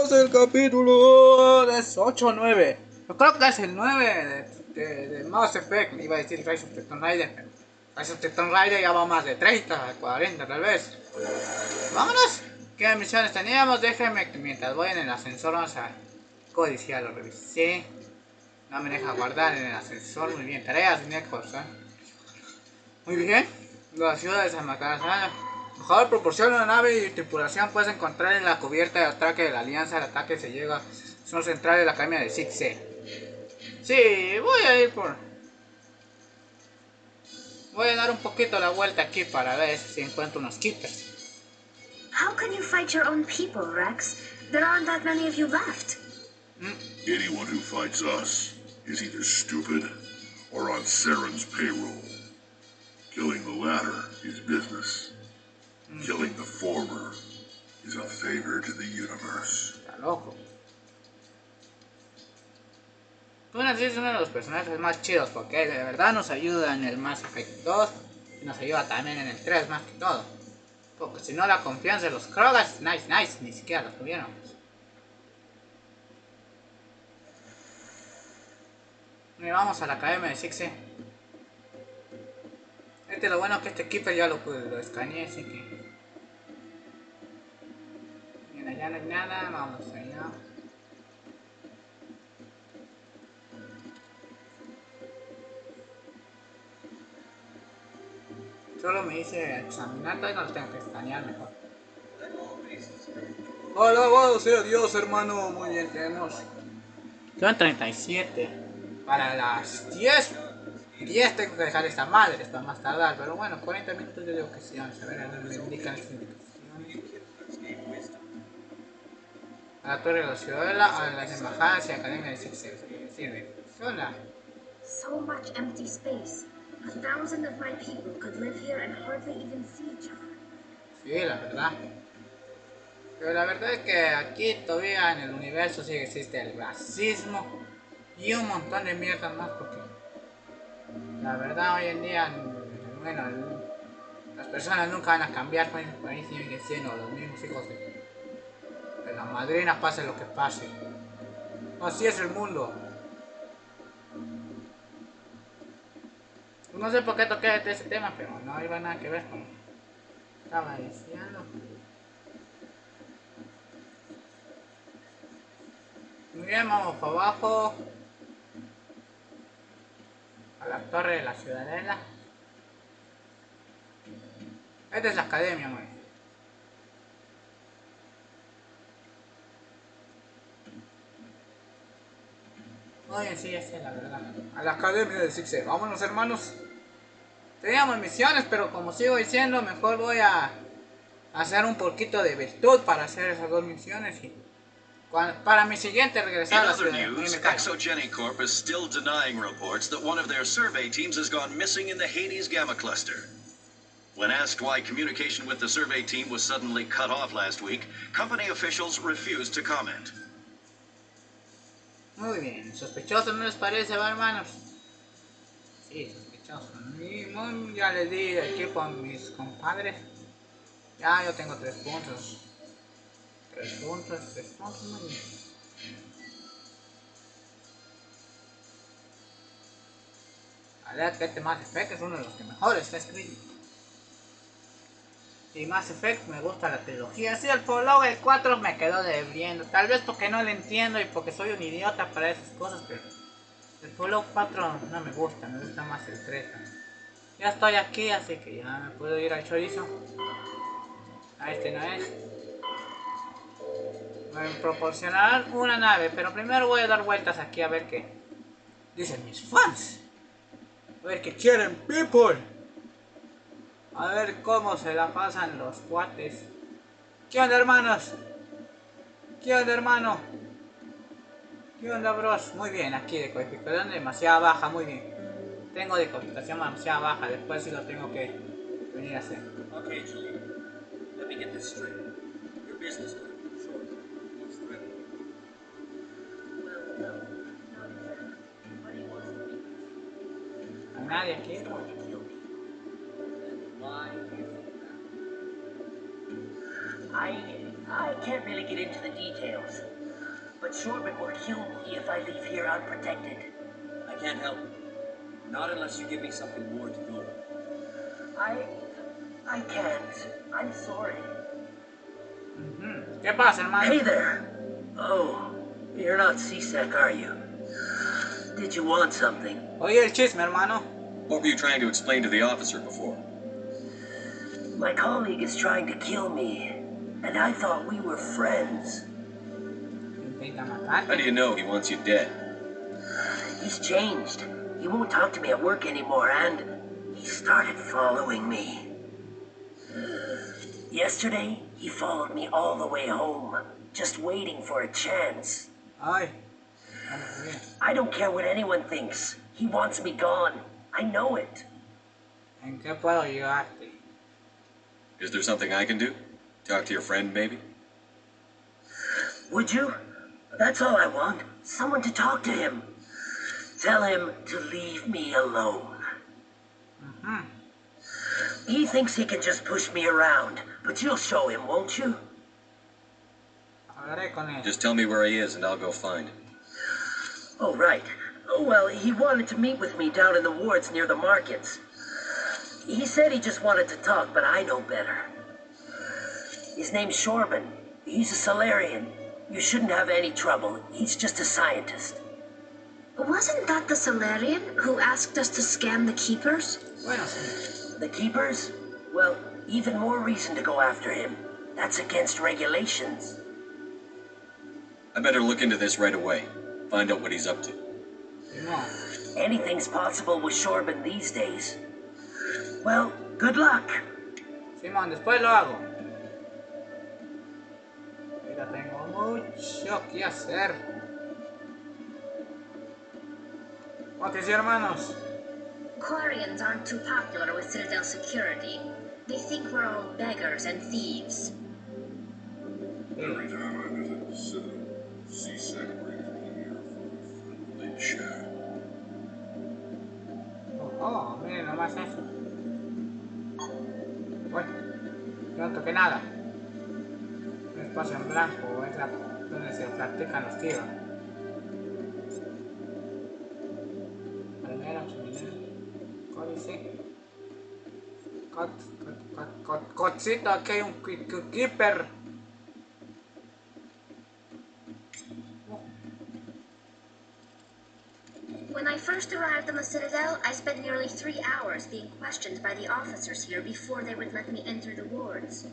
Es el capítulo de 8 o 9. Yo creo que es el 9 de Mass Effect. Iba a decir Rise of the Tomb Raider, pero Rise of the Tomb Raider ya va más de 30, 40 tal vez. Vámonos. ¿Qué misiones teníamos? Déjenme que mientras voy en el ascensor vamos a codiciar, lo revisé. No me deja guardar en el ascensor. Muy bien, tareas sin cosa. Muy bien. La ciudad de San Macarazana. Mejor proporciona una nave y tripulación puedes encontrar en la cubierta de ataque de la Alianza. El ataque se llega a zona central de la academia de 6C. Sí, voy a ir por... Voy a dar un poquito la vuelta aquí para ver si encuentro unos keepers. How can you fight your own people, Rex? There aren't that many of you left. Anyone who fights us is either stupid or on Saren's payroll. Killing the latter is business. Killing the former is a favor to the universe. Está loco. Tú es uno de los personajes más chidos porque de verdad nos ayuda en el Mass Effect 2 y nos ayuda también en el 3 más que todo. Porque si no la confianza de los Krogans, nice, ni siquiera los tuvieron. Y vamos a la academia de 6C. Lo bueno que este keeper ya lo escaneé, así que... Bien, allá no hay nada, vamos allá. Solo me dice examinar, todavía no los tengo que escanear mejor. Alabado sea Dios, hermano. Muy bien, tenemos... Son 37. Para las 10. 10 tengo que dejar esta madre, está más tardar, pero bueno, 40 minutos yo digo que sí, vamos a ver, me indican las indicaciones. A la torre de la ciudadela, a las embajadas y academia de Sixers. Sirve. Hola. So much empty space. 1,000 of my people could live here and hardly even see each other. Sí, la verdad. Pero la verdad es que aquí todavía en el universo sí existe el racismo y un montón de mierda más porque la verdad hoy en día, bueno, las personas nunca van a cambiar, pues ahí siguen siendo los mismos hijos de la madrina, pase lo que pase. Así es el mundo. No sé por qué toqué ese tema, pero no iba nada que ver con lo que estaba diciendo. Muy bien, vamos para abajo. A la torre de la ciudadela. Esta es la academia, muy. Oye, sí, ya sé, la verdad. A la academia de Sixer. Vámonos, hermanos. Teníamos misiones, pero como sigo diciendo, mejor voy a hacer un poquito de virtud para hacer esas dos misiones y para mi siguiente regresar a la ciudad. In other news, Exogeny Corp is still denying reports that one of their survey teams has gone missing in the Hades Gamma Cluster. When asked why communication with the survey team was suddenly cut off last week, company officials refused to comment. Muy bien, sospechoso no les parece, ¿va, hermanos? Sí, sospechoso. Ya les di el equipo a mis compadres. Ya yo tengo 3 puntos. 3 puntos, muy bien. La verdad que este Mass Effect es uno de los que mejor está escrito. Y Mass Effect me gusta la trilogía. Sí, el prologue, el 4 me quedó debiendo. Tal vez porque no lo entiendo y porque soy un idiota para esas cosas, pero el prologue 4 no me gusta más el 3. Ya estoy aquí, así que ya me puedo ir al chorizo. A este no es. Me proporcionarán una nave, pero primero voy a dar vueltas aquí a ver qué dicen mis fans. A ver qué quieren, people. A ver cómo se la pasan los cuates. ¿Qué onda, hermanos? ¿Qué onda, hermano? ¿Qué onda, bros? Muy bien, aquí de codificación demasiado baja, muy bien. Tengo de codificación demasiado baja, después sí lo tengo que venir a hacer. Okay, Julie. Let me get this straight. Your business plan, sure. What's threatening you? Well, no, not exactly. But he wants to be. ¿A nadie aquí? He's going to kill me. And why do you think that? I can't really get into the details. Shorbin will kill me if I leave here unprotected. I can't help. Not unless you give me something more to go on. I can't. I'm sorry. ¿Qué pasa, hermano? Hey there. Oh, you're not C-Sec, are you? Did you want something? Oye el chisme, hermano. What were you trying to explain to the officer before? My colleague is trying to kill me, and I thought we were friends. Intenta How do matarte. you know he wants you dead? He's changed. He won't talk to me at work anymore, and he started following me. Yesterday, he followed me all the way home, just waiting for a chance. Ay. Vale, bien. I don't care what anyone thinks. He wants me gone. I know it. ¿En qué puedo ayudarte? Is there something I can do? Talk to your friend, maybe? Would you? That's all I want. Someone to talk to him. Tell him to leave me alone. He thinks he can just push me around, but you'll show him, won't you? Hablaré con él. Just tell me where he is and I'll go find him. Oh, right. Oh, well, he wanted to meet with me down in the wards near the markets. He said he just wanted to talk, but I know better. His name's Shorbin. He's a Solarian. You shouldn't have any trouble. He's just a scientist. Wasn't that the Solarian who asked us to scam the Keepers? Bueno, sí. The Keepers? Well, even more reason to go after him. That's against regulations. I better look into this right away. Find out what he's up to. No. Anything's possible with Shorbin these days. Well, good luck. Simón, después lo hago. Ahorita tengo mucho que hacer. Ok, sí, hermanos. Quarians aren't too popular with Citadel security. They think we're all beggars and thieves. Every time I visit the Citadel, C-Sec brings me here for a friendly chat. Oh, miren nomás eso. Bueno, no toqué nada. Un espacio en blanco es donde se practican los tiros. Primero, códice. Codcito, aquí hay un keeper. When I first arrived on the Citadel, I spent nearly 3 hours being questioned by the officers here before they would let me enter the wards.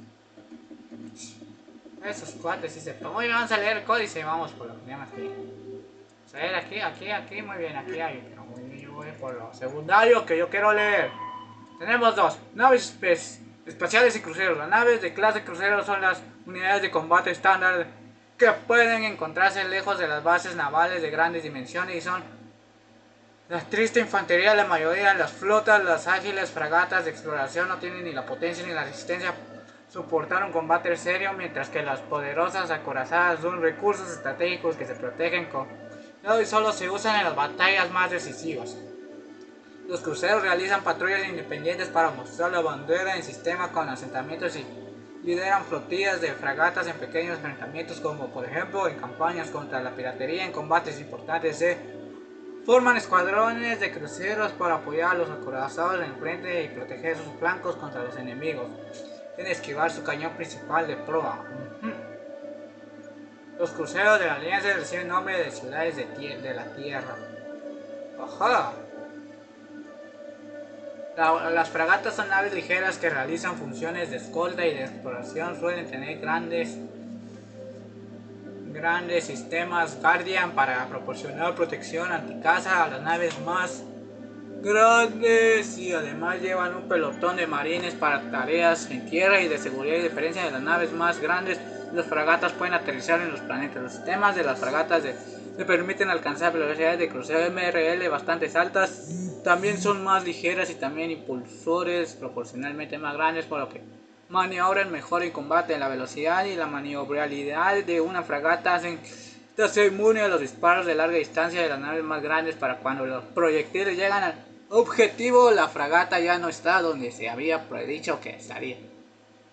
Esos cuates sí se muy bien, vamos a leer el códice y vamos por lo que llamas aquí. Vamos a leer aquí, muy bien, aquí hay, pero muy bien, yo voy por lo secundario que yo quiero leer. Tenemos dos, naves espaciales y cruceros. Las naves de clase crucero son las unidades de combate estándar que pueden encontrarse lejos de las bases navales de grandes dimensiones y son la triste infantería. La mayoría de las flotas, las ágiles fragatas de exploración no tienen ni la potencia ni la resistencia soportar un combate serio, mientras que las poderosas acorazadas son recursos estratégicos que se protegen con y solo se usan en las batallas más decisivas. Los cruceros realizan patrullas independientes para mostrar la bandera en sistema con asentamientos y lideran flotillas de fragatas en pequeños enfrentamientos, como por ejemplo en campañas contra la piratería. En combates importantes se forman escuadrones de cruceros para apoyar a los acorazados en frente y proteger sus flancos contra los enemigos. Deben esquivar su cañón principal de proa. Los cruceros de la Alianza reciben nombre de ciudades de la Tierra. Ajá. Las fragatas son naves ligeras que realizan funciones de escolta y de exploración. Suelen tener grandes sistemas Guardian para proporcionar protección anticaza a las naves más grandes, y además llevan un pelotón de marines para tareas en tierra y de seguridad. Y diferencia de las naves más grandes, las fragatas pueden aterrizar en los planetas. Los sistemas de las fragatas le permiten alcanzar velocidades de crucero MRL bastante altas. También son más ligeras y también impulsores proporcionalmente más grandes, por lo que maniobran mejor en combate. La velocidad y la maniobrabilidad de una fragata hacen de ser inmune a los disparos de larga distancia de las naves más grandes. Para cuando los proyectiles llegan al objetivo, la fragata ya no está donde se había predicho que estaría.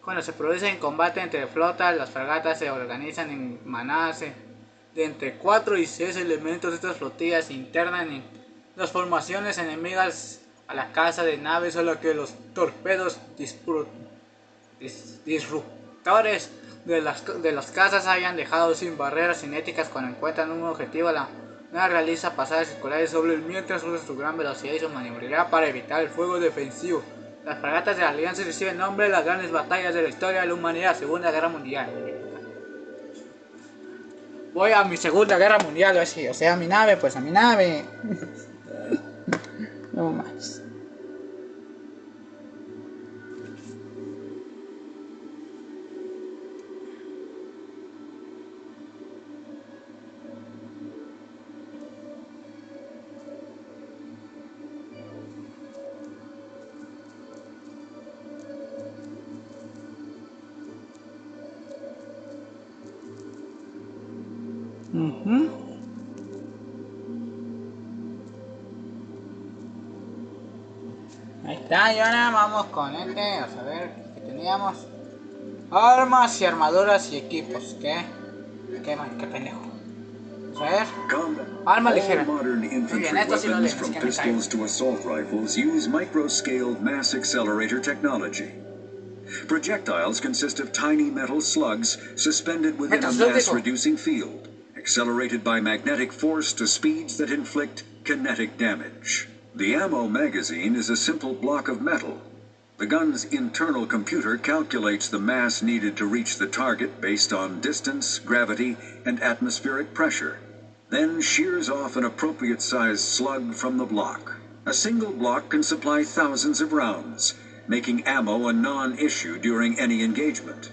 Cuando se produce en combate entre flotas, las fragatas se organizan en manadas de entre 4 y 6 elementos de estas flotillas se internan en las formaciones enemigas a la caza de naves, a la que los torpedos disruptores de las casas hayan dejado sin barreras cinéticas. Cuando encuentran un objetivo, la nave realiza pasadas circulares sobre él mientras usa su gran velocidad y su maniobrabilidad para evitar el fuego defensivo. Las fragatas de la Alianza reciben nombre de las grandes batallas de la historia de la humanidad, Segunda Guerra Mundial. Voy a mi Segunda Guerra Mundial, así, o sea, a mi nave, pues a mi nave. No más. Ahí está, y ahora vamos con este, a saber qué teníamos. Armas y armaduras y equipos, qué pendejo. A ver, armas ligeras. Modern infantry weapons, from pistols to assault rifles, use micro-scaled mass accelerator technology. Projectiles consist of tiny metal slugs suspended within a mass-reducing field, accelerated by magnetic force to speeds that inflict kinetic damage. The ammo magazine is a simple block of metal. The gun's internal computer calculates the mass needed to reach the target based on distance, gravity, and atmospheric pressure, then shears off an appropriate-sized slug from the block. A single block can supply thousands of rounds, making ammo a non-issue during any engagement.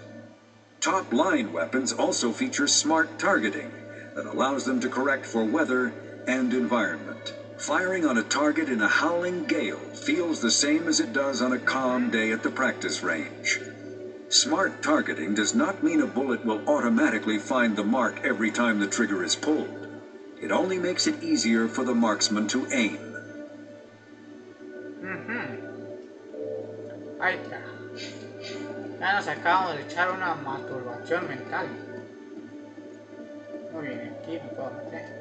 Top-line weapons also feature smart targeting that allows them to correct for weather and environment. Firing on a target in a howling gale feels the same as it does on a calm day at the practice range. Smart targeting does not mean a bullet will automatically find the mark every time the trigger is pulled. It only makes it easier for the marksman to aim. Ahí está. Ya nos acabamos de echar una masturbación mental. Muy bien, aquí me puedo meter.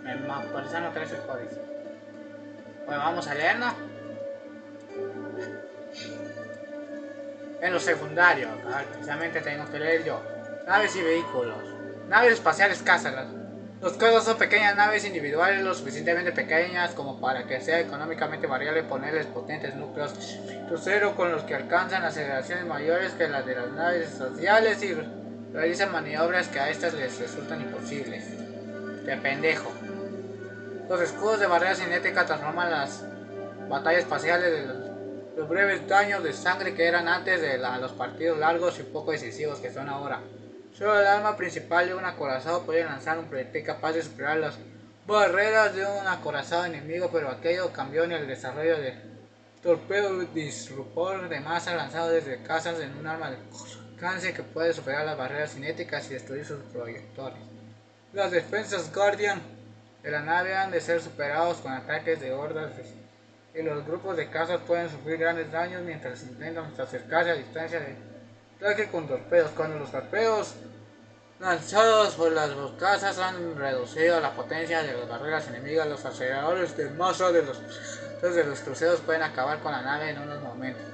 El mapa no trae sus código. Bueno, vamos a leerlo. En lo secundario, precisamente tengo que leer yo. Naves y vehículos. Naves espaciales cazas. Los cazas son pequeñas naves individuales lo suficientemente pequeñas como para que sea económicamente variable ponerles potentes núcleos crucero con los que alcanzan aceleraciones mayores que las de las naves espaciales y realizan maniobras que a estas les resultan imposibles. ¡Qué pendejo! Los escudos de barrera cinética transforman las batallas espaciales de los breves daños de sangre que eran antes de los partidos largos y poco decisivos que son ahora. Solo el arma principal de un acorazado puede lanzar un proyectil capaz de superar las barreras de un acorazado enemigo, pero aquello cambió en el desarrollo de torpedos disruptor de masa lanzado desde cazas en un arma de alcance que puede superar las barreras cinéticas y destruir sus proyectores. Las defensas Guardian de la nave han de ser superados con ataques de hordas y los grupos de cazas pueden sufrir grandes daños mientras intentan acercarse a distancia de ataque con torpedos. Cuando los torpedos lanzados por las cazas han reducido la potencia de las barreras enemigas, los aceleradores de masa de los cruceros pueden acabar con la nave en unos momentos.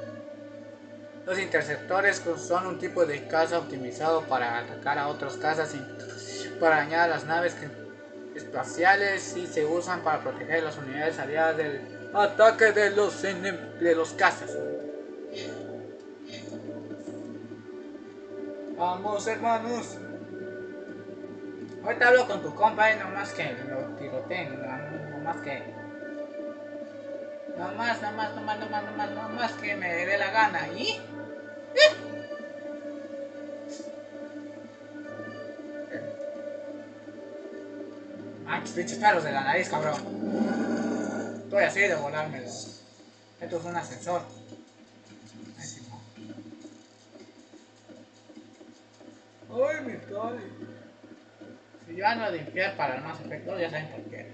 Los interceptores son un tipo de caza optimizado para atacar a otras cazas y para dañar a las naves espaciales y se usan para proteger las unidades aliadas del ataque de los cazas. Vamos, hermanos. Ahorita hablo con tu compa y nomás que lo tiroteen, nomás que me dé la gana. ¿Y? Pinches pelos de la nariz, cabrón. Estoy así de volármelo. Esto es un ascensor. Ay, mi padre. Si yo ando a limpiar para el más efecto, ya saben por qué.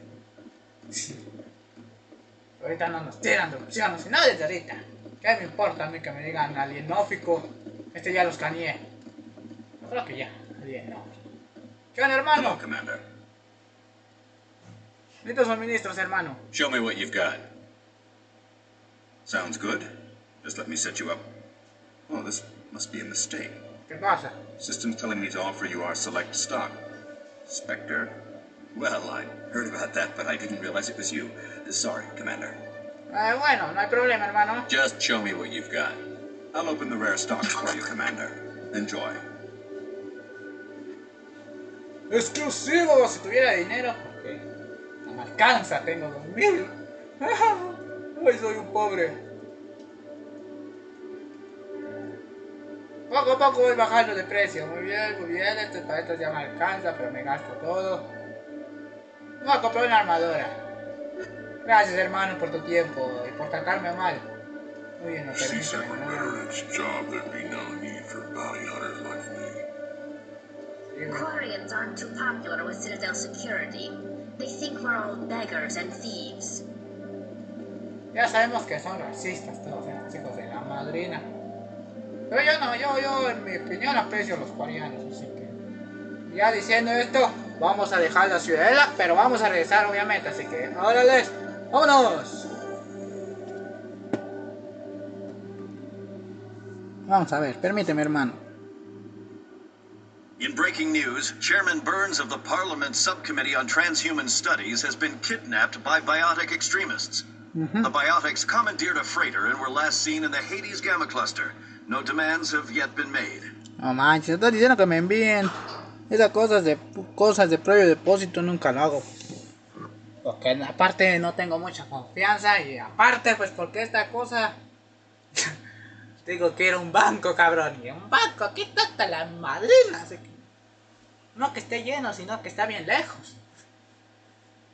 Ahorita no nos tiran de opciones, sino desde ahorita. ¿Qué me importa a mí que me digan alienófico? Ya lo escaneé. Yo creo que ya, alienófico. ¿Qué onda, Hello, hermano? Commander. Necesito suministros, hermano. Show me what you've got. Sounds good. Just let me set you up. Oh, this must be a mistake. ¿Qué pasa? System's telling me to offer you our select stock. Spectre? Well, I heard about that, but I didn't realize it was you. Sorry, Commander. Bueno, no hay problema, hermano. Just show me what you've got. I'll open the rare stocks for you, Commander. Enjoy. Exclusivo, si tuviera dinero, porque no me alcanza, tengo 2000. Hoy soy un pobre. Poco a poco voy bajando de precio. Muy bien, muy bien. Para esto ya me alcanza, pero me gasto todo. Voy a comprar una armadura. Gracias, hermano, por tu tiempo y por tratarme mal. Muy bien, no See permíteme. separate better in its job, there'd be no need for bounty hunters like me. Quarians aren't too popular with Citadel security. They think we're all beggars and thieves. Ya sabemos que son racistas todos estos hijos de la madrina. Pero yo no, yo en mi opinión aprecio a los coreanos, así que... Ya diciendo esto, vamos a dejar la ciudadela, pero vamos a regresar obviamente, así que... ¡Órale! ¡Vámonos! Vamos a ver, permíteme, hermano. In breaking news, Chairman Burns of the Parliament Subcommittee on Transhuman Studies has been kidnapped by biotic extremists. The biotics commandeered a freighter and were last seen in the Hades Gamma Cluster. No demands have yet been made. No manches, estás diciendo que me envíen esas cosas de previo depósito, nunca lo hago. Porque aparte no tengo mucha confianza y aparte pues porque esta cosa... Digo que era un banco, cabrón. Y un banco, aquí está hasta la madrina. Así que... No que esté lleno, sino que está bien lejos.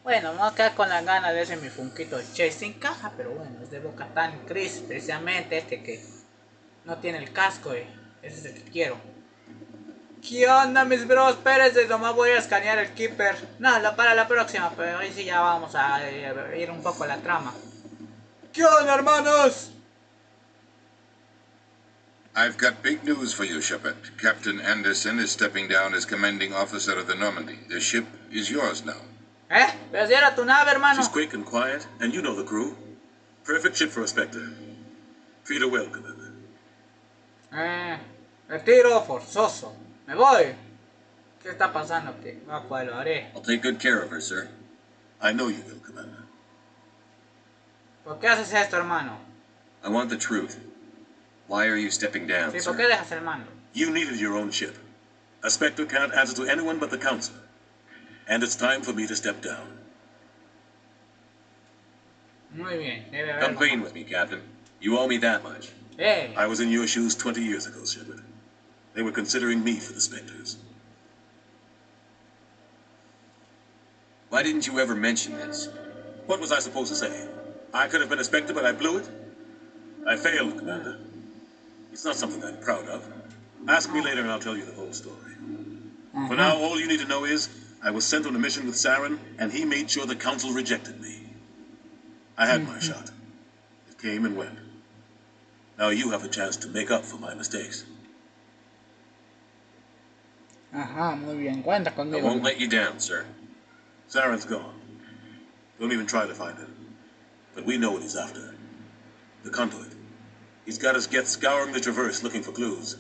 Bueno, me voy a quedar con la gana de ese mi funquito Chase sin caja, pero bueno, es de Bo-Katan Chris, precisamente este que no tiene el casco, ese es el que quiero. ¿Qué onda, mis bros? Espérense, nomás voy a escanear el Keeper. No, para la próxima, pero hoy sí ya vamos a ir un poco a la trama. ¿Qué onda, hermanos? I've got big news for you, Shepard. Captain Anderson is stepping down as commanding officer of the Normandy. The ship is yours now. Pero si era tu nave, hermano. She's quick and quiet, and you know the crew. Perfect ship for a Spectre. Treat her well, Commander. Retiro forzoso. Me voy. ¿Qué está pasando aquí? Pues lo haré. I'll take good care of her, sir. I know you will, Commander. ¿Por qué haces esto, hermano? I want the truth. Why are you stepping down, Sí, sir? ¿por qué dejas el mando? You needed your own ship. A Spectre can't answer to anyone but the Council. And it's time for me to step down. Muy bien, debe haber Come más. clean with me, Captain. You owe me that much. I was in your shoes 20 years ago, Shepard. They were considering me for the Spectres. Why didn't you ever mention this? What was I supposed to say? I could have been a Spectre, but I blew it? I failed, Commander. It's not something I'm proud of. Ask me later and I'll tell you the whole story. For now, all you need to know is, I was sent on a mission with Saren, and he made sure the Council rejected me. I had my shot. It came and went. Now you have a chance to make up for my mistakes. Ajá, muy bien, cuenta I conmigo. won't let you down, sir. Saren's gone. Don't even try to find him. But we know what he's after. The conduit. He's got us Geth scouring the Traverse looking for clues.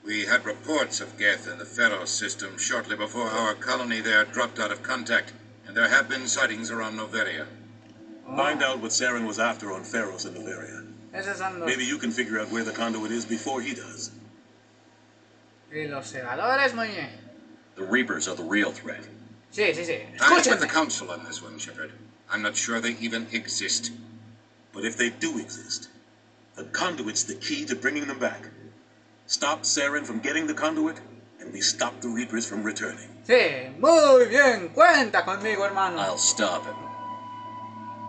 We had reports of Geth in the Pharos system shortly before our colony there dropped out of contact, and there have been sightings around Noveria. Find out what Saren was after on Pharos and Noveria. Esos son los... Maybe you can figure out where the conduit is before he does. Y los segadores, muy bien. The Reapers are the real threat. Sí, sí, sí. I'm with the Escúchenme. Council on this one, Shepard. I'm not sure they even exist. But if they do exist, the conduit's the key to bringing them back. Stop Saren from getting the conduit, and we stop the Reapers from returning. Sí, muy bien, cuenta conmigo, hermano. I'll stop him.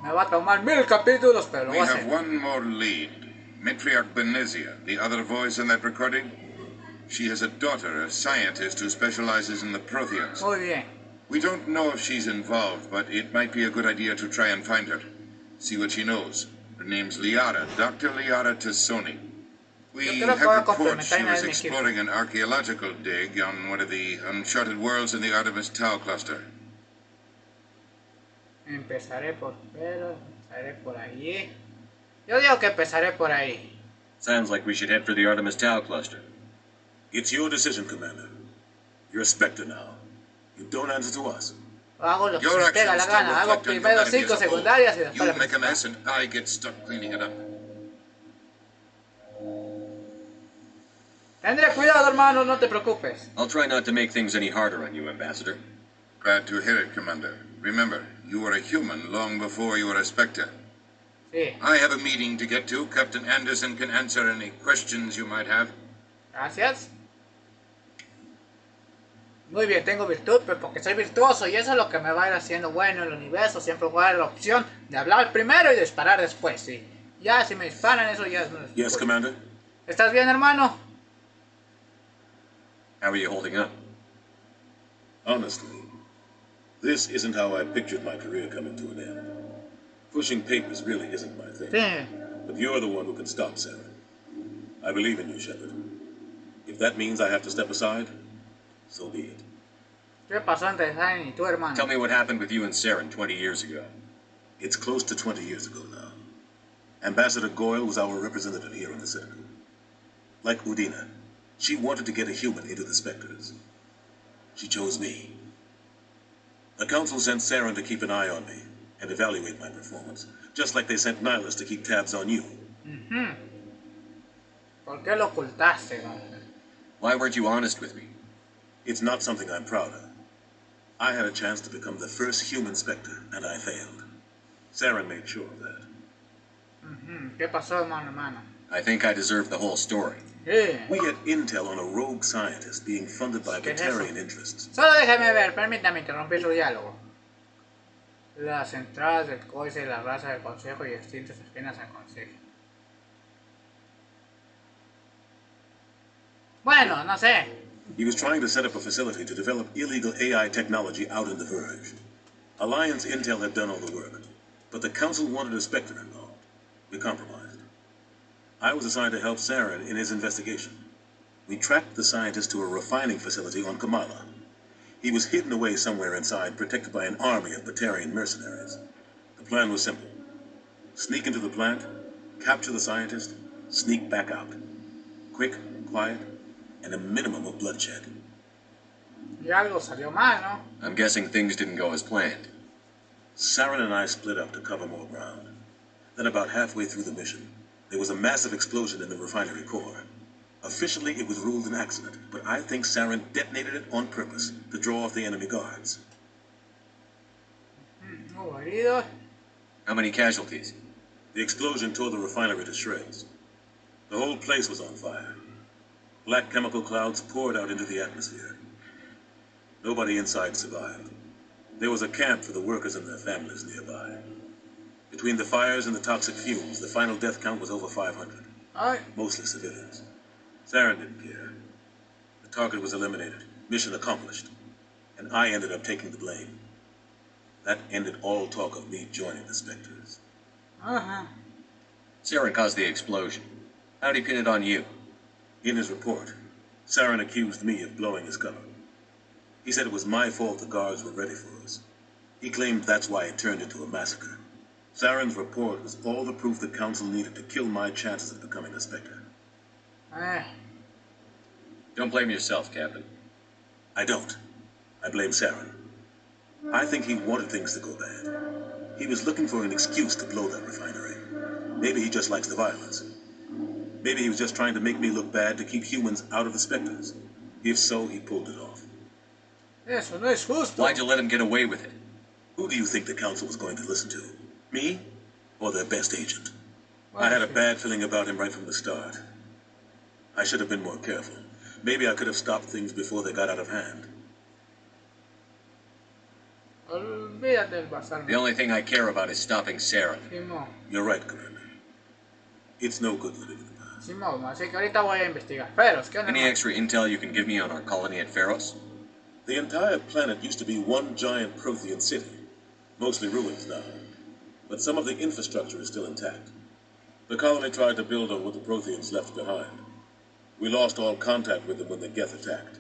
Me va a tomar 1000 capítulos, pero lo We voy a have hacer. one more lead. Matriarch Benezia, the other voice in that recording. She has a daughter, a scientist who specializes in the Protheans. Muy bien. We don't know if she's involved, but it might be a good idea to try and find her. See what she knows. Her name's Liara, Dr. Liara Tassoni. We Yo creo que have voy a reports complementar she una was vez mi equipo. exploring an archaeological dig on one of the uncharted worlds in the Artemis Tau cluster. Empezaré por allí. Yo digo que empezaré por ahí. Sounds like we should head for the Artemis Tau cluster. It's your decision, Commander. You're a Spectre now. You don't answer to us. Hago lo que Your se me pega actions la still gana. Hago reflect on primero humanity 5 as a whole. secundarias y después You la make a principal. mess and I get stuck cleaning it up. Tendré cuidado, hermano, no te preocupes. I'll try not to make things any harder on you, Ambassador. Glad to hear it, Commander. Remember, you were a human long before you were a Spectre. Sí, I have a meeting to get to. Captain Anderson can answer any questions you might have. gracias. Muy bien, tengo virtud, pero porque soy virtuoso y eso es lo que me va a ir haciendo bueno en el universo. Siempre voy a dar la opción de hablar primero y disparar después, sí. Ya, si me disparan, eso ya es... Yes, Commander? ¿Estás bien, hermano? How are you holding up? Honestly, this isn't how I pictured my career coming to an end. Pushing papers really isn't my thing. Sí. But you're the one who can stop Sarah. I believe in you, Shepard. If that means I have to step aside, so be it. ¿Qué pasó entre Saren y tu hermano? Tell me what happened with you and Saren 20 years ago. It's close to 20 years ago now. Ambassador Goyle was our representative here in the Citadel. Like Udina, she wanted to get a human into the Spectres. She chose me. The Council sent Saren to keep an eye on me and evaluate my performance, just like they sent Nihilus to keep tabs on you. ¿Por qué lo ocultaste, no? Why weren't you honest with me? It's not something I'm proud of. I had a chance to become the first human Spectre, and I failed. Saren made sure of that. ¿Qué pasó, hermano? I think I deserve the whole story. Sí. We had intel on a rogue scientist being funded by ¿Qué es Batarian eso? interests. Solo déjame ver, permítame interrumpir su diálogo. Las entradas del códice de la raza del consejo y extintos ajenas al consejo. Bueno, no sé. He was trying to set up a facility to develop illegal AI technology out in the Verge. Alliance intel had done all the work, but the Council wanted a Spectre involved. We compromised. I was assigned to help Saren in his investigation. We tracked the scientist to a refining facility on Kamala. He was hidden away somewhere inside, protected by an army of Batarian mercenaries. The plan was simple. Sneak into the plant, capture the scientist, sneak back out. Quick, quiet, and a minimum of bloodshed. Y algo salió mal, ¿no? I'm guessing things didn't go as planned. Saren and I split up to cover more ground. Then about halfway through the mission, there was a massive explosion in the refinery core. Officially, it was ruled an accident, but I think Saren detonated it on purpose to draw off the enemy guards. Hubo heridos. How many casualties? The explosion tore the refinery to shreds. The whole place was on fire. Black chemical clouds poured out into the atmosphere. Nobody inside survived. There was a camp for the workers and their families nearby. Between the fires and the toxic fumes, the final death count was over 500. Ay, Mostly civilians. Saren didn't care. The target was eliminated, mission accomplished, and I ended up taking the blame. That ended all talk of me joining the Spectres. ajá. Saren caused the explosion. How'd he pin it on you? In his report, Saren accused me of blowing his cover. He said it was my fault the guards were ready for us. He claimed that's why it turned into a massacre. Saren's report was all the proof the Council needed to kill my chances of becoming a Spectre. Don't blame yourself, Captain. I don't. I blame Saren. I think he wanted things to go bad. He was looking for an excuse to blow that refinery. Maybe he just likes the violence. Maybe he was just trying to make me look bad to keep humans out of the Spectres. If so, he pulled it off. Eso no es justo. Why'd you let him get away with it? Who do you think the Council was going to listen to? Me? Or their best agent? I had a bad feeling about him right from the start. I should have been more careful. Maybe I could have stopped things before they got out of hand. Olvídate del bazar. The only thing I care about is stopping Saren. Simón, You're right, Commander. It's no good living in the past. Simón, así que ahorita voy a investigar. Pero, ¿qué onda? Any hermano? extra intel you can give me on our colony at Pharos? The entire planet used to be one giant Prothean city. Mostly ruins now. But some of the infrastructure is still intact. The colony tried to build on what the Protheans left behind. We lost all contact with them when the Geth attacked.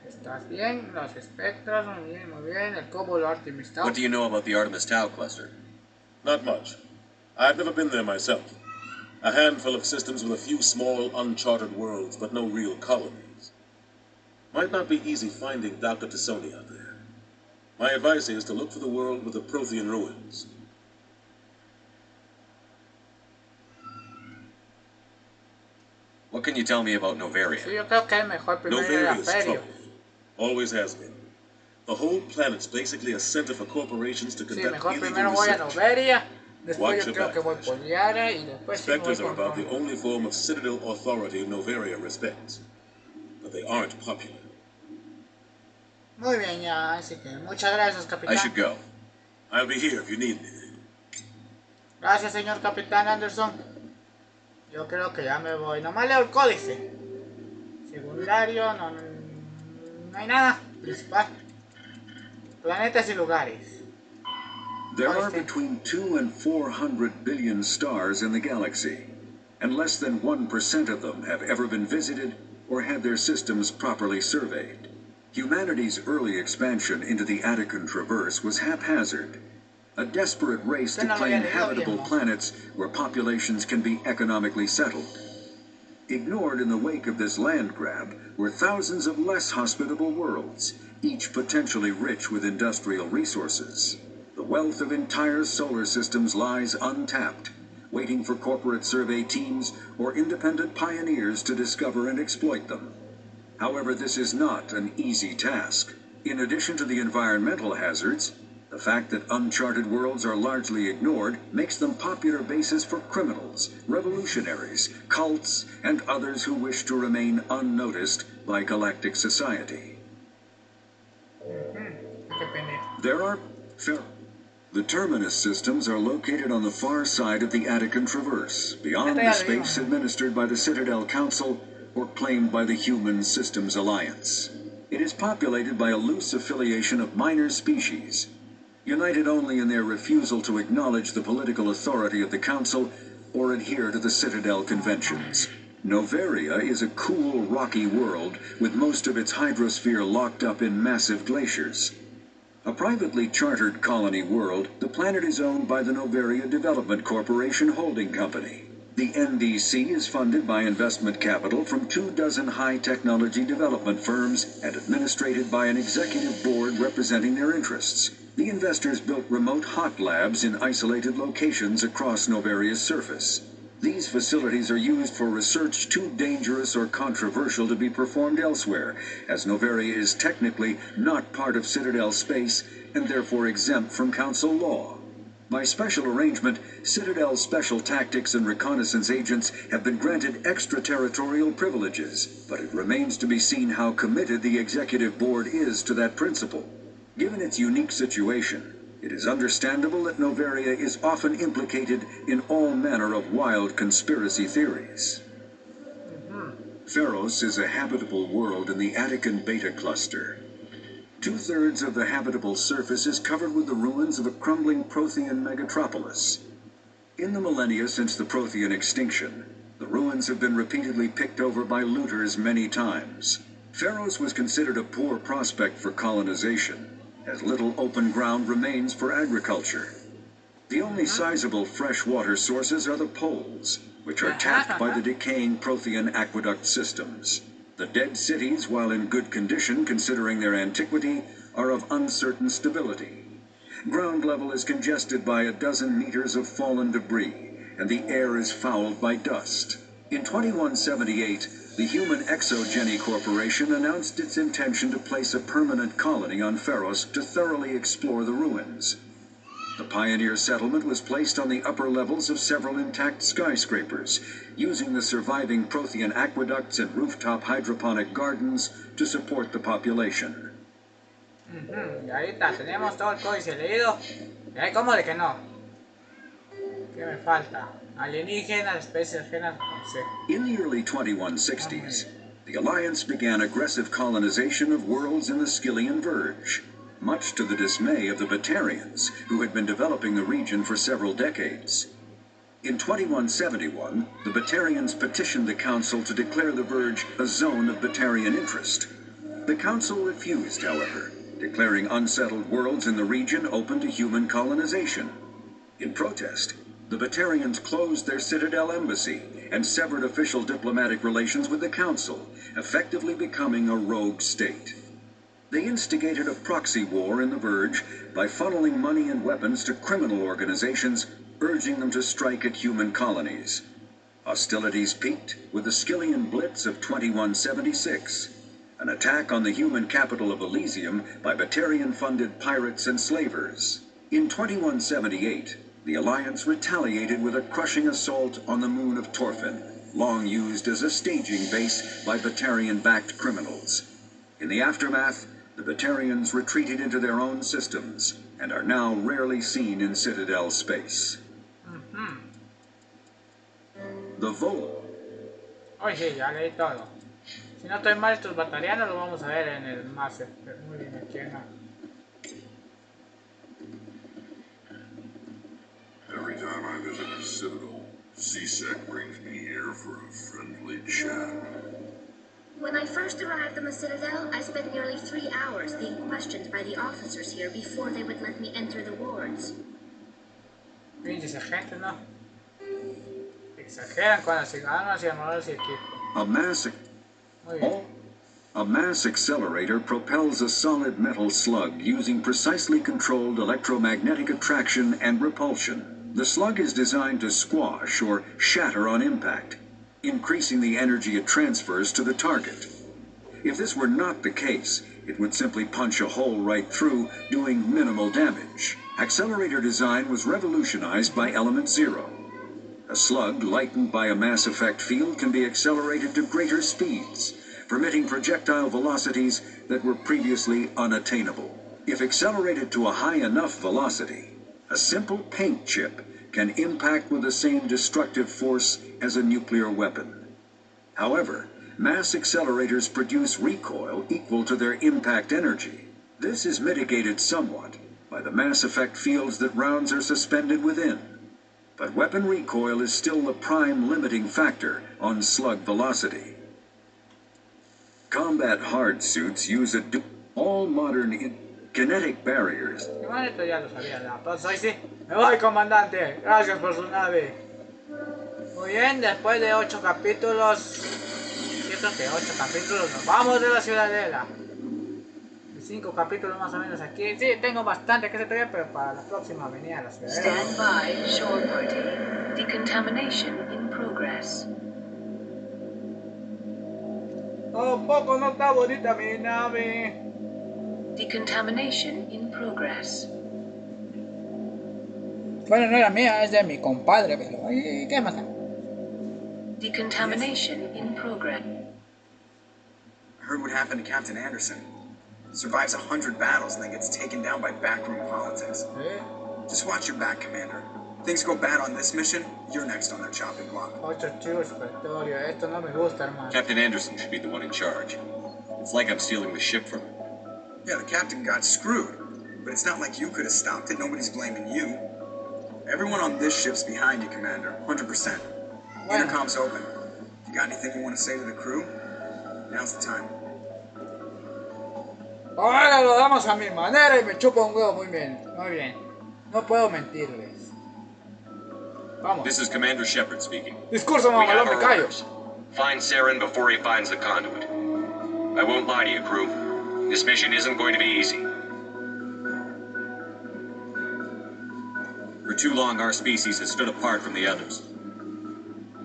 ¿Estás bien? Los espectros, muy bien, muy bien. El cóbulo Artemis Tau. What do you know about the Artemis Tau cluster? Not much. I've never been there myself. A handful of systems with a few small, uncharted worlds, but no real colonies. Might not be easy finding Dr. Tassoni out there. My advice is to look for the world with the Prothean ruins. What can you tell me about Noveria? Sí, yo creo que es mejor primero ir a Noveria is Ferio. trouble. Always has been. The whole planet's basically a center for corporations to Sí, conduct mejor illegal primero voy a research. Noveria, después Watch yo your creo back. que voy por Yara y después sí me voy Spectres are por about the Congo. only form of citadel authority Noveria respects. But they aren't popular. Muy bien, ya, así que muchas gracias, I capitán. should go. I'll be here if you need anything. Gracias, señor capitán Anderson. Yo creo que ya me voy. Nomás leo el códice. Secundario, no hay nada. Principal. Planetas y lugares. There are between 200 and 400 billion stars in the galaxy, and less than 1% of them have ever been visited or had their systems properly surveyed. Humanity's early expansion into the Attican Traverse was haphazard, a desperate race to claim habitable planets where populations can be economically settled. Ignored in the wake of this land grab were thousands of less hospitable worlds, each potentially rich with industrial resources. The wealth of entire solar systems lies untapped, waiting for corporate survey teams or independent pioneers to discover and exploit them. However, this is not an easy task. In addition to the environmental hazards, the fact that uncharted worlds are largely ignored makes them popular bases for criminals, revolutionaries, cults, and others who wish to remain unnoticed by galactic society. There are... The Terminus systems are located on the far side of the Attican Traverse, beyond the space administered by the Citadel Council or claimed by the Human Systems Alliance. It is populated by a loose affiliation of minor species, united only in their refusal to acknowledge the political authority of the Council or adhere to the Citadel conventions. Noveria is a cool, rocky world with most of its hydrosphere locked up in massive glaciers. A privately chartered colony world, the planet is owned by the Noveria Development Corporation Holding Company. The NDC is funded by investment capital from 24 high-technology development firms and administrated by an executive board representing their interests. The investors built remote hot labs in isolated locations across Noveria's surface. These facilities are used for research too dangerous or controversial to be performed elsewhere, as Noveria is technically not part of Citadel space and therefore exempt from Council law. By special arrangement, Citadel Special Tactics and Reconnaissance agents have been granted extraterritorial privileges, but it remains to be seen how committed the Executive Board is to that principle. Given its unique situation, it is understandable that Noveria is often implicated in all manner of wild conspiracy theories. Pharos is a habitable world in the Attican Beta Cluster. 2/3 of the habitable surface is covered with the ruins of a crumbling Prothean megatropolis. In the millennia since the Prothean extinction, the ruins have been repeatedly picked over by looters many times. Pharos was considered a poor prospect for colonization, as little open ground remains for agriculture. The only sizable freshwater sources are the poles, which are tapped by the decaying Prothean aqueduct systems. The dead cities, while in good condition considering their antiquity, are of uncertain stability. Ground level is congested by a dozen meters of fallen debris, and the air is fouled by dust. In 2178, the Human Exogeny Corporation announced its intention to place a permanent colony on Pharos to thoroughly explore the ruins. The pioneer settlement was placed on the upper levels of several intact skyscrapers, using the surviving Prothean aqueducts and rooftop hydroponic gardens to support the population. Y ahí está, tenemos todo el códice leído. ¿Y ahí cómo de que no? ¿Qué me falta? Alienígenas, especies ajenas, no sé. In the early 2160s, the Alliance began aggressive colonization of worlds in the Skyllian Verge, much to the dismay of the Batarians, who had been developing the region for several decades. In 2171, the Batarians petitioned the Council to declare the Verge a zone of Batarian interest. The Council refused, however, declaring unsettled worlds in the region open to human colonization. In protest, the Batarians closed their Citadel embassy and severed official diplomatic relations with the Council, effectively becoming a rogue state. They instigated a proxy war in the Verge by funneling money and weapons to criminal organizations, urging them to strike at human colonies. Hostilities peaked with the Skillian Blitz of 2176, an attack on the human capital of Elysium by Batarian-funded pirates and slavers. In 2178, the Alliance retaliated with a crushing assault on the moon of Torfin, long used as a staging base by Batarian-backed criminals. In the aftermath, the Batarians retreated into their own systems and are now rarely seen in Citadel space. The Vol. Oye, ya leí todo. Si no estoy mal, estos batarianos los vamos a ver en el Mass Effect. Muy bien, aquí no. Every time I visit the Citadel, C-Sec brings me here for a friendly chat. When I first arrived on the Citadel, I spent nearly 3 hours being questioned by the officers here before they would let me enter the wards. Pinches agentes, ¿no? Exageran con las armas y armadores y equipo. Muy bien. A mass accelerator propels a solid metal slug using precisely controlled electromagnetic attraction and repulsion. The slug is designed to squash or shatter on impact, increasing the energy it transfers to the target. If this were not the case, it would simply punch a hole right through, doing minimal damage. Accelerator design was revolutionized by Element Zero. A slug lightened by a mass effect field can be accelerated to greater speeds, permitting projectile velocities that were previously unattainable. If accelerated to a high enough velocity, a simple paint chip can impact with the same destructive force as a nuclear weapon. However, mass accelerators produce recoil equal to their impact energy. This is mitigated somewhat by the mass effect fields that rounds are suspended within. But weapon recoil is still the prime limiting factor on slug velocity. Combat hard suits use all modern kinetic barriers. Igual esto ya lo sabía, ya. Entonces hoy sí. Me voy, comandante. Gracias por su nave. Muy bien, después de 8 capítulos. Siento que 8 capítulos nos vamos de la ciudadela. 5 capítulos más o menos aquí. Sí, tengo bastante que se traer, pero para la próxima venía a la ciudadela. Stand by, shore party. Decontamination in progress. Poco no está bonita mi nave. Decontamination in progress. Bueno, no era mía, es de mi compadre, pero ¿y qué más? Decontamination in progress. I heard what happened to Captain Anderson. Survives 100 battles and then gets taken down by backroom politics. Just watch your back, Commander. Things go bad on this mission, you're next on their chopping block. Esto no me gusta, hermano. Captain Anderson should be the one in charge. It's like I'm stealing the ship from him. Yeah, the captain got screwed. But it's not like you could have stopped it. Nobody's blaming you. Everyone on this ship's behind you, Commander. 100%. Intercom's open. You got anything you want to say to the crew? Now's the time. Ahora lo damos a mi manera y me chupa un huevo muy bien. Muy bien. No puedo mentirles. Vamos. This is Commander Shepard speaking. Discurso, mamalón, me callo. Find Saren before he finds the conduit. I won't lie to you, crew. This mission isn't going to be easy. For too long, our species has stood apart from the others.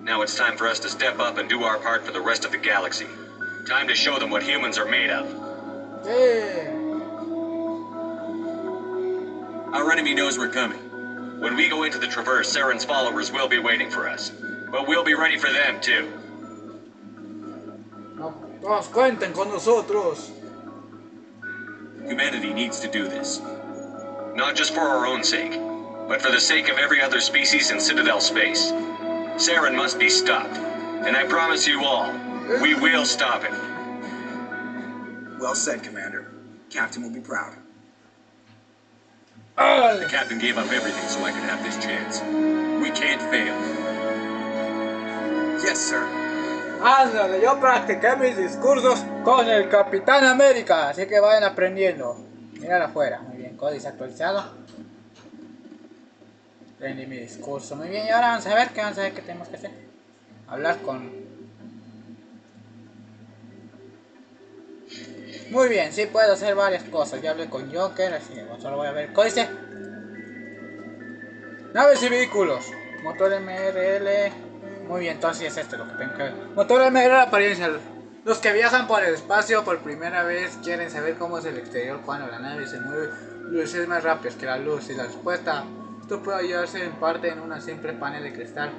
Now it's time for us to step up and do our part for the rest of the galaxy. Time to show them what humans are made of. Our enemy knows we're coming. When we go into the Traverse, Saren's followers will be waiting for us. But we'll be ready for them, too. No, todos cuenten con nosotros. Humanity needs to do this. Not just for our own sake, but for the sake of every other species in Citadel space. Saren must be stopped. And I promise you all, we will stop him. Well said, Commander. Captain will be proud. The captain gave up everything so I could have this chance. We can't fail. Yes, sir. Ándale, yo practiqué mis discursos con el Capitán América, así que vayan aprendiendo. Mirar afuera, muy bien, códice actualizado. Aprendí mi discurso, muy bien, y ahora vamos a ver qué tenemos que hacer. Hablar con... Muy bien, sí puedo hacer varias cosas, ya hablé con Joker, así que solo voy a ver códice. Naves y vehículos, motor MRL... Muy bien, entonces es esto lo que tengo que ver. Motor MRL, apariencia. Los que viajan por el espacio por primera vez quieren saber cómo es el exterior cuando la nave se mueve. Luces más rápidas que la luz y la respuesta. Esto puede hallarse en parte en una simple panel de cristal.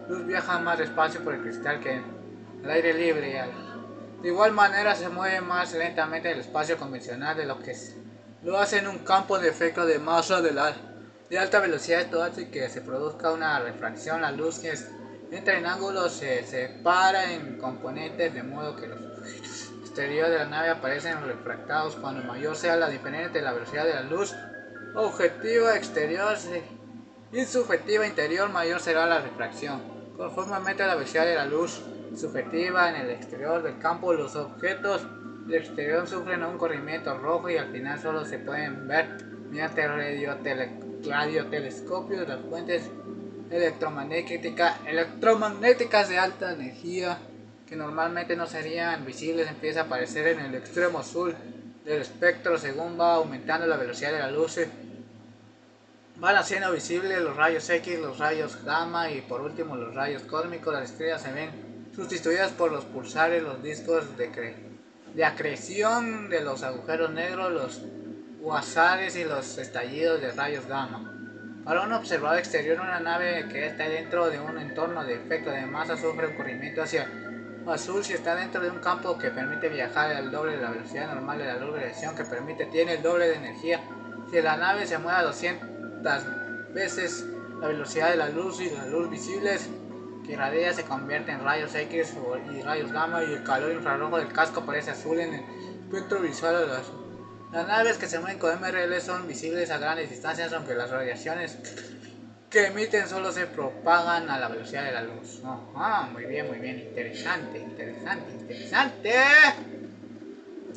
Luz viaja más despacio por el cristal que el aire libre. De igual manera se mueve más lentamente el espacio convencional de lo que lo hace en un campo de efecto de masa de alta velocidad. Esto hace que se produzca una refracción. La luz que entra en ángulos se separa en componentes de modo que los exteriores de la nave aparecen refractados. Cuando mayor sea la diferencia entre la velocidad de la luz objetiva exterior y subjetiva interior, mayor será la refracción. Conformemente a la velocidad de la luz subjetiva en el exterior del campo, los objetos del exterior sufren un corrimiento rojo y al final solo se pueden ver mediante radiotelescopios. Las fuentes electromagnéticas de alta energía que normalmente no serían visibles empiezan a aparecer en el extremo azul del espectro. Según va aumentando la velocidad de la luz, van haciendo visibles los rayos X, los rayos gamma y por último los rayos cósmicos. Las estrellas se ven sustituidas por los pulsares, los discos de acreción de los agujeros negros, los quasares y los estallidos de rayos gamma. Para un observador exterior, una nave que está dentro de un entorno de efecto de masa sufre un corrimiento hacia azul si está dentro de un campo que permite viajar al doble de la velocidad normal de la luz. Dirección que tiene el doble de energía. Si la nave se mueve a 200 veces la velocidad de la luz y la luz visibles que irradia se convierte en rayos X y rayos gamma, y el calor infrarrojo del casco aparece azul en el espectro visual de las naves que se mueven con MRL son visibles a grandes distancias, aunque las radiaciones que emiten solo se propagan a la velocidad de la luz. Muy bien, interesante.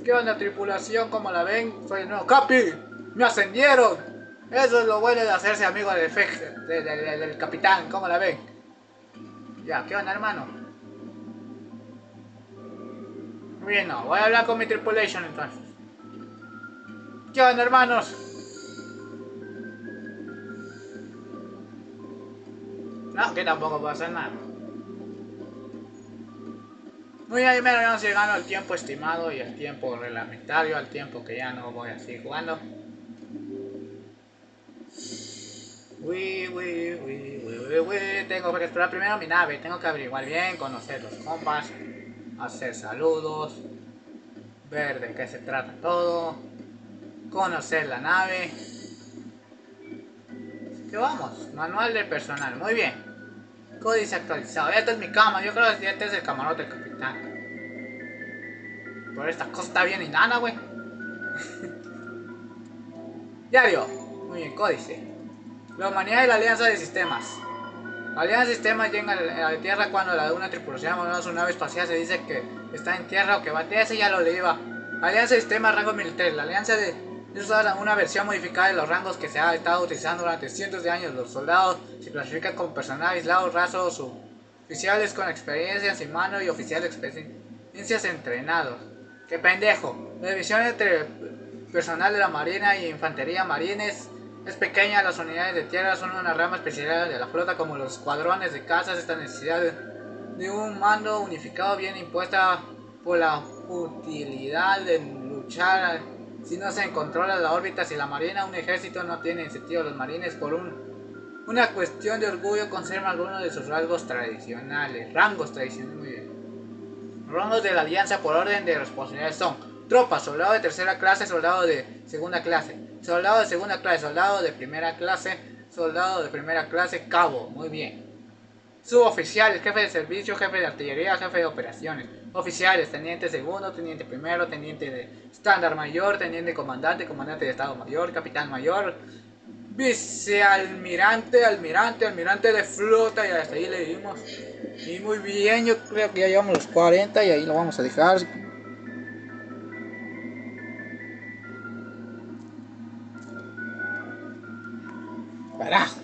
¿Qué onda, tripulación? ¿Cómo la ven? Soy el nuevo Capi. ¡Me ascendieron! Eso es lo bueno de hacerse amigo del capitán. ¿Cómo la ven? Ya, ¿qué onda, hermano? Muy bien, no. Voy a hablar con mi tripulation entonces. ¿Qué onda, hermanos? No, que tampoco puedo hacer nada. Muy bien, primero vamos llegando al tiempo estimado y al tiempo reglamentario, al tiempo que ya no voy a seguir jugando. Tengo que explorar primero mi nave, tengo que averiguar bien, conocer los compas, hacer saludos, ver de qué se trata todo, conocer la nave. ¿Qué vamos? Manual de personal, muy bien. Códice actualizado. Esta es mi cama, yo creo que este es el camarote del capitán. Pero esta cosa está bien enana, güey. Diario. Muy bien, códice. La humanidad y la alianza de sistemas. La alianza de sistemas llega a la Tierra cuando una tripulación abandona su nave espacial. Se dice que está en Tierra o que va a Tierra, ya lo leía. Alianza de sistemas, rango militar. La alianza es una versión modificada de los rangos que se ha estado utilizando durante cientos de años. Los soldados se clasifican como personal aislado, rasos, oficiales con experiencia sin mano y oficiales de experiencias entrenados. ¡Qué pendejo! La división entre personal de la marina y infantería marines es pequeña. Las unidades de tierra son una rama especial de la flota, como los escuadrones de cazas. Esta necesidad de un mando unificado viene impuesta por la utilidad de luchar si no se controla la órbita. Si la marina, un ejército, no tiene sentido, los marines por una cuestión de orgullo conservan algunos de sus rangos tradicionales, muy bien. Rangos de la alianza por orden de responsabilidad son: tropas, soldado de tercera clase, soldado de segunda clase, soldado de segunda clase, soldado de primera clase, cabo, muy bien. Suboficiales, jefe de servicio, jefe de artillería, jefe de operaciones. Oficiales, teniente segundo, teniente primero, teniente de estándar mayor, teniente comandante, comandante de estado mayor, capitán mayor, vicealmirante, almirante de flota, y hasta ahí le dimos. Y muy bien, yo creo que ya llevamos los 40 y ahí lo vamos a dejar. Carajo.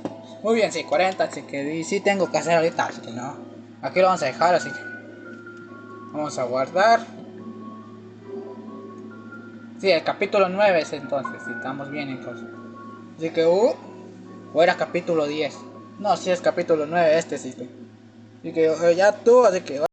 Muy bien, sí, 40, así que sí tengo que hacer ahorita, así que no. Aquí lo vamos a dejar, así que vamos a guardar. Sí, el capítulo 9 es entonces, sí, estamos bien entonces. Así que, o era capítulo 10. No, sí es capítulo 9 este, sí. Así que ya tú, así que...